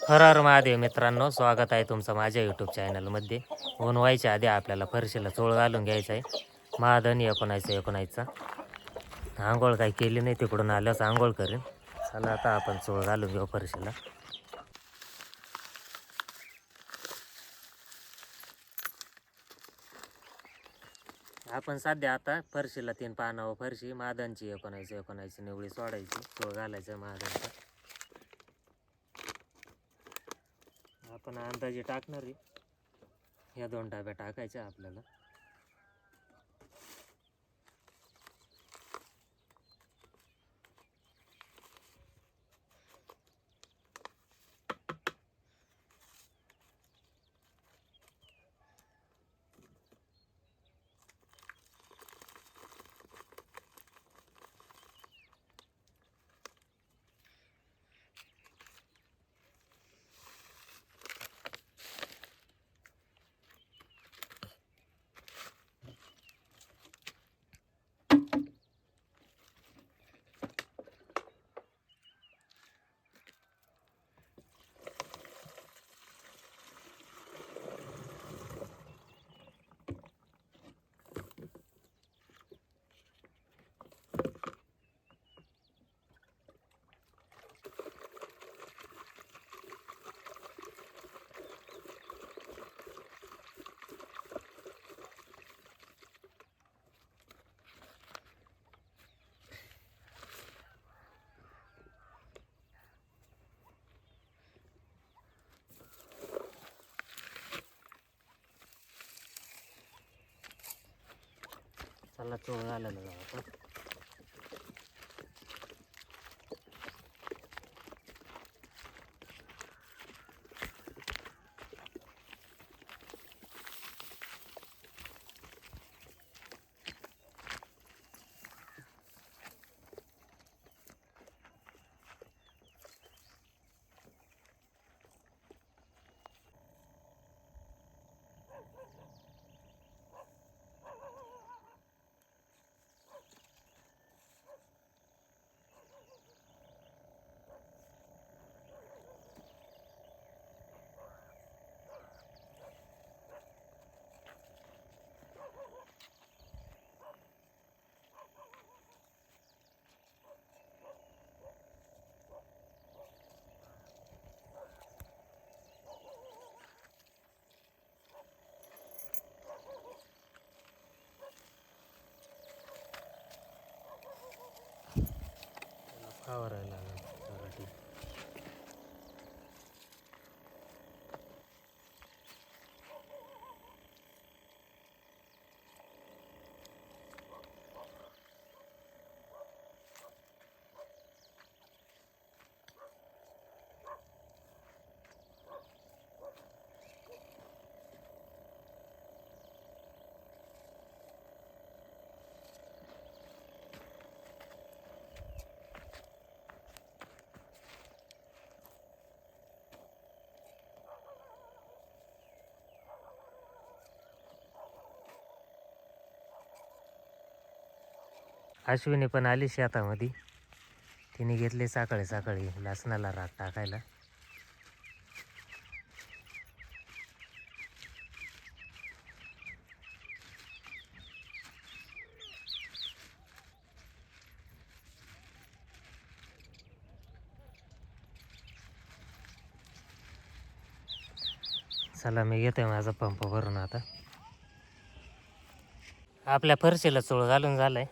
हर हर महादेव मित्रांनो, स्वागत आहे तुमचं माझ्या यूट्यूब चॅनलमध्ये. ऊन व्हायच्या आधी आपल्याला फरशीला चोळ घालून घ्यायचा आहे. महाधन 1919चा आंघोळ काही केली नाही, तिकडून आल्यास आंघोळ करेन. चला आता आपण चोळ घालून घेऊ फरशीला. आपण सध्या आता फरशीला 3 पानावर फरशी महाधनची 1919 निवळी सोडायची, चोळ घालायचं महाधनचा. आपण अंदाजे टाकणार आहे, ह्या 2 डब्या टाकायच्या आपल्याला. चला चोळ घालायला जाऊ आता. फवारायला लागेल पराठी. अश्विनी पण आली शेतामध्ये. तिने घेतले सकाळी सकाळी लसणाला राख टाकायला. चला मी घेतोय माझा पंप भरून आता. आपल्या फरशीला चोळ घालून झालाय.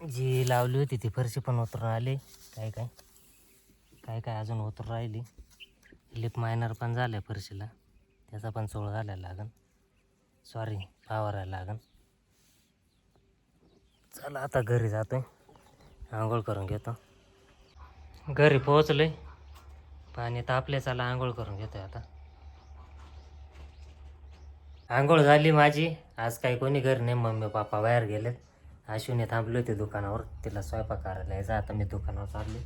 जी लावली होती ती फरशी पण उतरून आली. काय काय काय काय अजून उतरून राहिली. लिप मायनर पण झालंय फरशीला, त्याचा पण चोळ घालायला लागन. सॉरी, फवारायला लागन. चला आता घरी जातोय, आंघोळ करून घेतो. घरी पोहोचलोय, पाणी तापले. चला आंघोळ करून घेतोय आता. आंघोळ झाली माझी. आज काही कोणी घरी नाही, मम्मी पप्पा बाहेर गेलेत. अश्विनी थांबली होती दुकानावर, तिला स्वयंपाक करायला यायचा. आता मी दुकानावर चालले.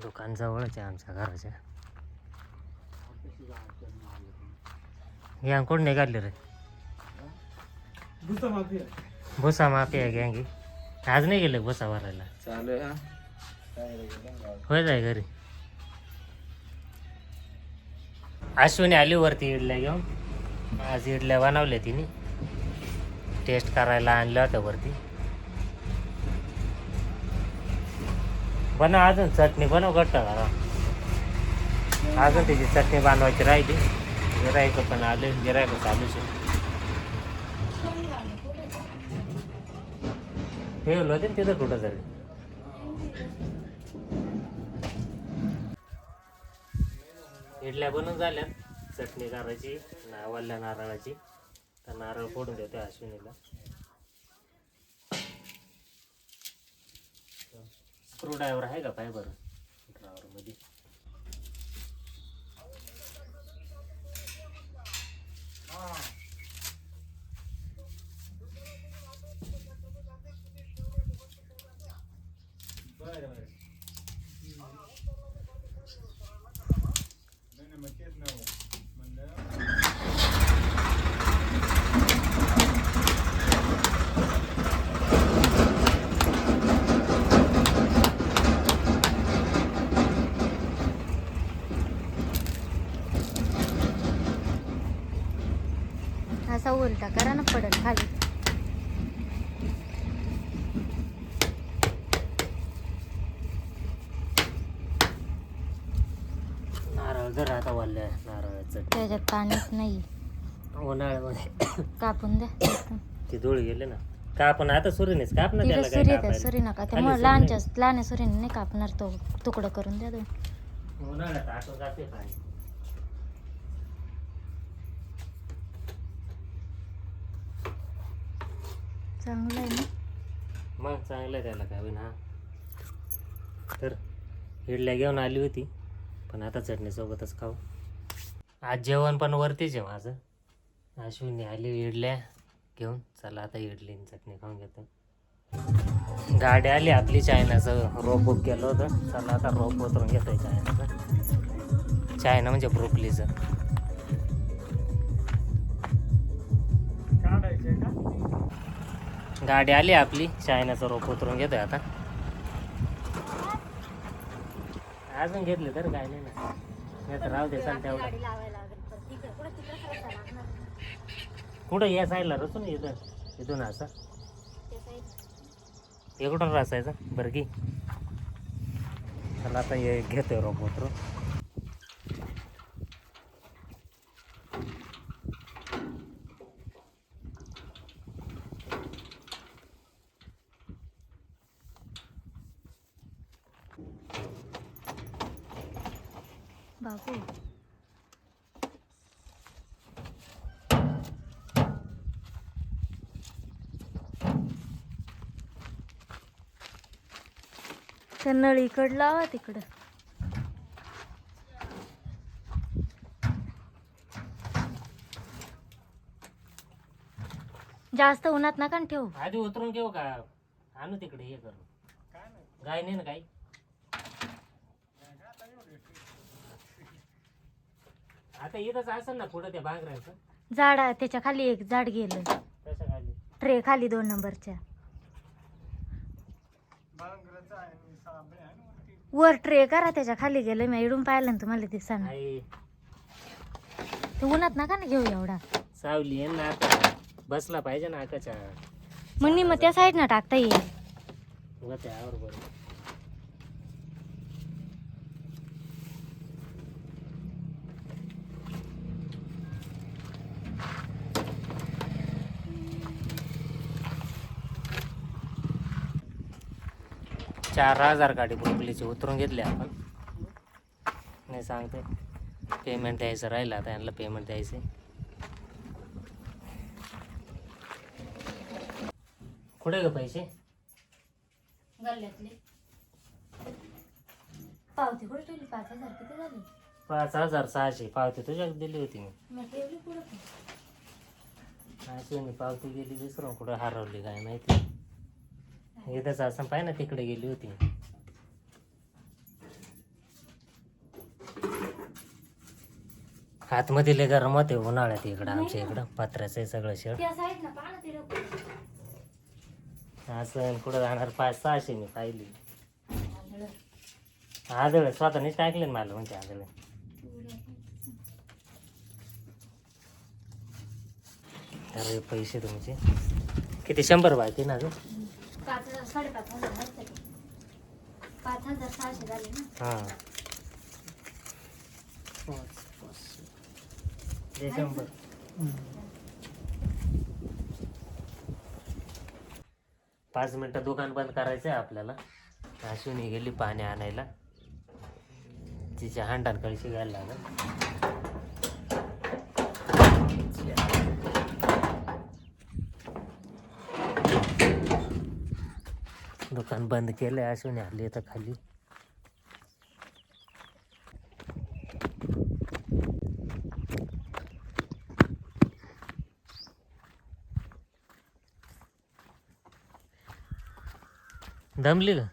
दुकान जवळच आहे आमच्या घराच्या. गँग कोण निघाले रे? भुसा माफिया गँगी. आज नाही गेले बसा भरायला चालू आहे होय जाय घरी. अश्विनी आली वरती इडल्या घेऊन. आज इडल्या बनवल्या तिने टेस्ट करायला आणल्या होत्या वरती. बनव अजून चटणी बनव घट्ट करा. अजून त्याची चटणी बनवायची राहिली. गिरायक पण आले गिरायक चालूच आहे. ठेवलं होते तिथं कुठं तरी. इडल्या बनवून झाल्या. चटणी करायची वल्ल्या नारळाची. तर नारळ फोडून देतो अश्विनीला. स्क्रू ड्रायव्हर आहे का पाय बरं ड्रायव्हर मध्ये. असा उलटा करा ना पडल खाली. नारळ जर आता वल्ल्या नारळाचं त्याच्यात पाणीच नाही. उन्हाळ्यामध्ये कापून द्या. ते धूळ गेले ना. कापून आता सुरीनेच काप ना तिला त्याला सुरी काय द्या. कापायला. सुरी नका त्या खाली लहान सुरीने नाही कापणार. तो तुकडं करून द्या दोन. उन्हाळ्यात आटून जाते पाणी. चांगलं आहे ना. मग चांगलं आहे त्याला काय ना. तर इडल्या घेऊन आली होती पण आता चटणी सोबतच खाऊ. आज जेवण पण वरतीच आहे माझं. अश्विनी आली इडल्या घेऊन. चला आता इडली आणि चटणी खाऊन घेतो. गाडी आली आपली. चायनाचं रोप बुक केलं होतं. चला आता रोप उतरून घेतोय चायनाचं. चायना म्हणजे ब्रुकलीचं. गाडी आली आपली. चायनाचं रोप उतरून घेतोय आता. अजून घेतले तर काय नाही ना. नाही तर राहू दे चाल तेवढं. कुठं या साईडला रचून इथं इथून असं इकडून रचायचं बरं की. चला आता हे घेतोय रोप उतरून. बाबू त्या नळीकडं लावा तिकडं. जास्त उन्हात नका न ठेवू. आधी उतरून घेऊ का आणू तिकडे हे करू. गाय नाही ना काही. आता इथंच असेल ना पुढं त्या बांगऱ्याचं. झाड आहे त्याच्या खाली एक झाड गेलं. तसं खाली ट्रे खाली 2 नंबरच्या वर ट्रे करा. त्याच्या खाली गेलं. मी इडून पाहिलं ना तुम्हाला दिसताना. आहे. ते उन्हात नका ना घेऊ एवढा. सावली आहे ना आता. बसला पाहिजे ना आकाच्या. मग मग त्या साईडनं टाकता येईल. व त्यावर बरं. चार 4,000 गाडी ब्रोकलीची उतरून घेतली आपण. नाही सांगते पेमेंट द्यायचं राहिलं. आता यांना पेमेंट द्यायचं. कुठे ग पैसे. गल्ल्यातले पावती कुठे ठेवली. 5,000 किती झाले. 5,600 पावती तुझ्या दिली होती मी. मी ठेवली पुढं. अशी मी पावती गेली विसरून कुठं हरवली काय माहिती. इथंच असं पाय ना तिकडे गेली होती. आतमध्ये लय गरम होते उन्हाळ्यात इकडं. आमच्या इकडं पत्र्याचं आहे सगळं शेड. त्या साईडनं पहा ना तिला. असं कुठं जाणार 500-600 मी पाहिली. आदळ स्वतःनेच टाकले ना मला म्हणते आदळ. अरे पैसे तुमचे किती 100 बाकी ना अजून. 5,000-5,500 5,600 झाले ना. हां 100. 5 मिनिटं दुकान बंद करायचं आहे आपल्याला. अश्विनी गेली पाणी आणायला. तिच्या हांडान कळशी घ्यायला लागेल. दुकान बंद केलंय. अश्विनी आली तर खाली. दमली का?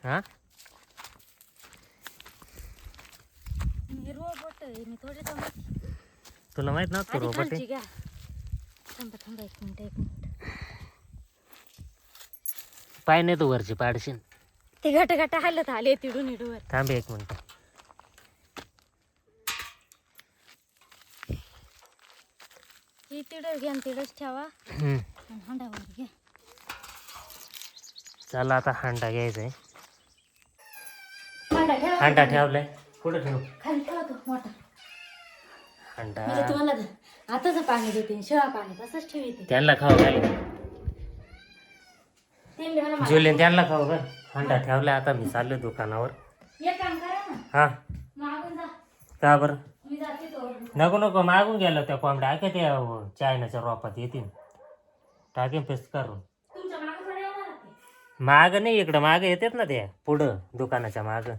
हा मी रोबोट आहे, मी थोडी तुला माहित नव्हतं रोबोट आहे? घ्या. थांबा 1 मिनिट. पाय नाही तू वरची पाडशील. ते घट हालत आले तिडून इडूवर. थांब 1 मिनिट. ही तिडं घ्या आणि तिडच ठेवा हम्म. आणि हांडावर घ्या. चला आता हांडा घ्यायचा आहे. हांडा ठेवा. हांडा ठेवलाय. कुठं ठेवू खाली ठेवा तो मोठा. हांडा? म्हणजे तुम्हाला आताच पाणी देते, शिळा पाणी तसंच ठेवते. त्यांना खाऊ घाल. त्यांनी मला जुलियन त्यांना खाऊ घाल. हांडा ठेवलाय. आता मी चाललो दुकानावर. एक काम करा ना, हा मागून जा. का बरं? मी जाते तो. नको मागून गेलो त्या कोंबड्या का त्या चायनाच्या रोपात येतील. टाकेन पेस्ट करून. तुमच्या मागं थोडं येणार ते. माग नाही, इकडं माग येतात ना त्या पुढं दुकानाच्या माग.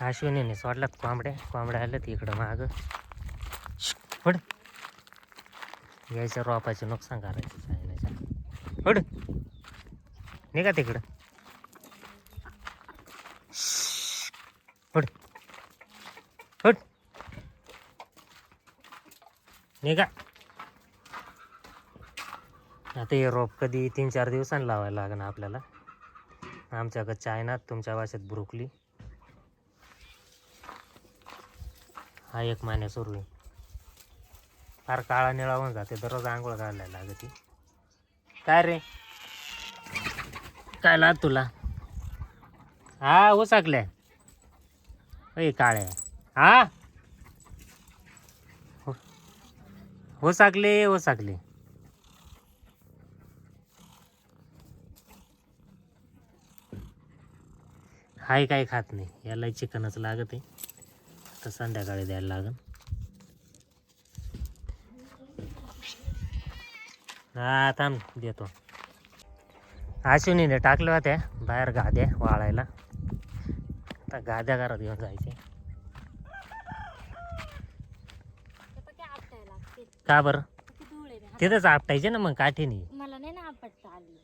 अश्विनीने सोडलात कोंबड्या आल्यात इकडं माग. पड यायच्या रोपाचे नुकसान करायचं चायनाच्या. पड निघा तिकडं. पड पड निघा. आता हे रोप कधी 3-4 दिवसांनी लावायला लागणार आपल्याला. आमच्याकडं चायना, तुमच्या भाषेत ब्रोकली. हा 1 महिन्या सुरू आहे. फार काळा निळा होऊन जाते. दररोज आंघोळ घालायला लागते. काय रे काय लाग तुला? हा हो साकल्या काळ्या. हा हो साकले. हाय काय खात नाही. याला चिकनच लागत आहे. तर संध्याकाळी द्यायला लागेल. हा थांब देतो. अश्विनीने टाकल्या होत्या बाहेर गाद्या वाळायला. आता गाद्या घरात घेऊन जायचे. का बरं? तिथंच आपटायचे ना मग काठीने. मला नाही ना आपटता आली.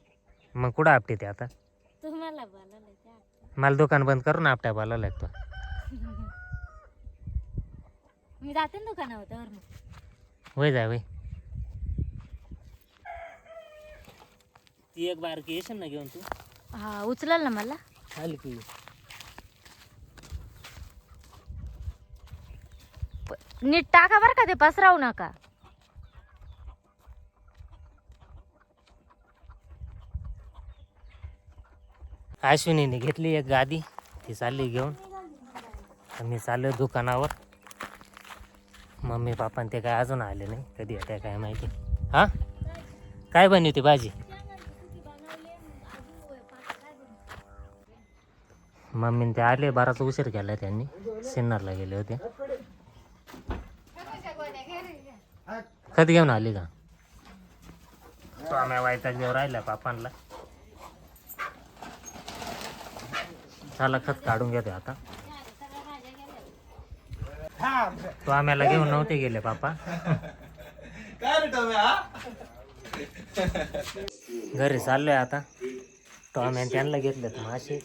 मग कुठं आपटे ते आता? तुम्हाला बोलायला ते आपटता. मला दुकान बंद करून आपट्या बोलायला लागतो. मी जाते ना दुकानावर तर मग. वय जाय वय. ती एक बारकी येशील ना घेऊन तू. हा उचलाल ना मला. आली की नीट टाका बरं का, ते पसरावू नका. अश्विनीने घेतली एक गादी. ती चालली घेऊन. मी चाललो दुकानावर. मम्मी पप्पा ते काय अजून आले नाही. कधी येते काय माहिती. हा काय बनवते भाजी? मम्मीने ते आले. बराच उशीर केला त्यांनी. सिन्नरला गेले होते. खत घेऊन आली का? तो आम्ही वायता घेऊन राहिला पापांना. चला खत काढून घेते आता. तो आम्हाला घेऊन नव्हते गेले पापा. घरी चाललोय आता. तो आम्ही त्यांना घेतले तर मासे.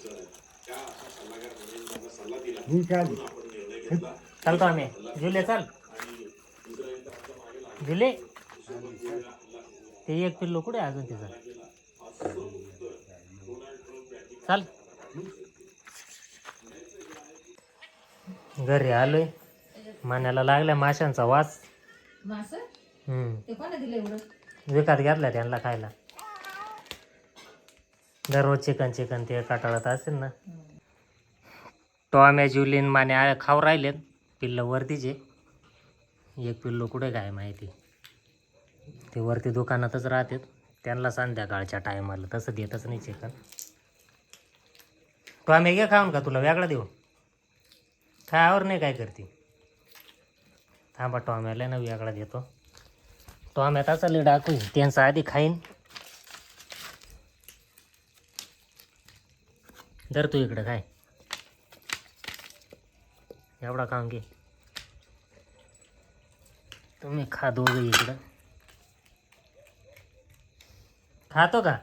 चालतो आम्ही. जुले चाल. जुले ते 1 पिल्लू कुठे अजून तिचा? चाल. घरी आलोय, मान्याला लागल्या माशांचा वास. विकत घेतला त्यांना खायला. दररोज चिकन चिकन ते काटाळत असेल ना. टॉम्या जुलिन माने खाऊ राहिलेत. पिल्लं वरतीचे. एक पिल्लू कुठे काय माहिती. ते वरती दुकानातच राहतात. त्यांना संध्याकाळच्या टायमाला तसं देतच नाही चिकन. टॉम्या घे खाऊन का तुला वेगळा देऊ? खायावर नाही काय करते. थांबा टॉम्याला ना वेगळा देतो. टॉम्या तसा लई डाकू त्यांचा आधी खाईन. धर तू इकडं काय एवढा खाऊन घे. तुम्ही खा दोघं इकडं. खातो का?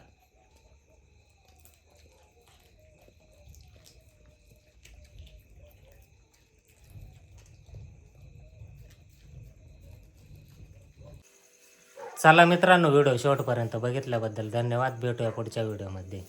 चला मित्रांनो, व्हिडिओ शेवटपर्यंत बघितल्याबद्दल धन्यवाद. भेटूया पुढच्या व्हिडिओमध्ये.